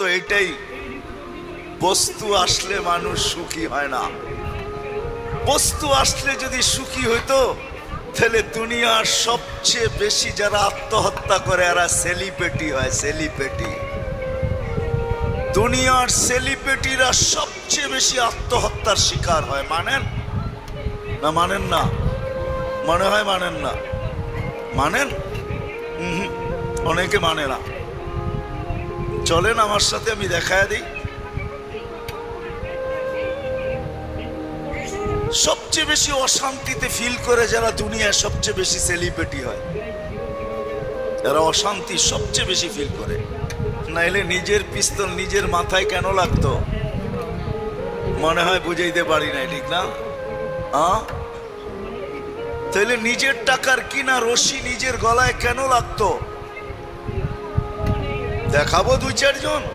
তো এটাই, বস্তু আসলে মানুষ সুখী হয় না। বস্তু আসলে যদি সুখী হইতো তাহলে দুনিয়ার সবচেয়ে বেশি যারা আত্মহত্যা করে এরা সেলিব্রিটি হয়, সেলিব্রিটি। দুনিয়ার সেলিব্রিটিরা সবচেয়ে বেশি আত্মহত্যার শিকার হয়। মানেন না? মানেন না? মনে হয় মানেন না। মানেন? অনেকে মানে না। চলেন আমার সাথে, আমি দেখায় দিই। সবচেয়ে বেশি অশান্তিতে ফিল করে যারা দুনিয়ায় সবচেয়ে বেশি সেলিব্রিটি হয়, যারা অশান্তি সবচেয়ে বেশি ফিল করে। নাইলে নিজের পিস্তল নিজের মাথায় কেন লাগতো? মনে হয় বুঝাইতে পারি নাই, ঠিক না? তাহলে নিজের টাকার কিনা রশি নিজের গলায় কেন লাগতো? দেখাবো দুই চারজন।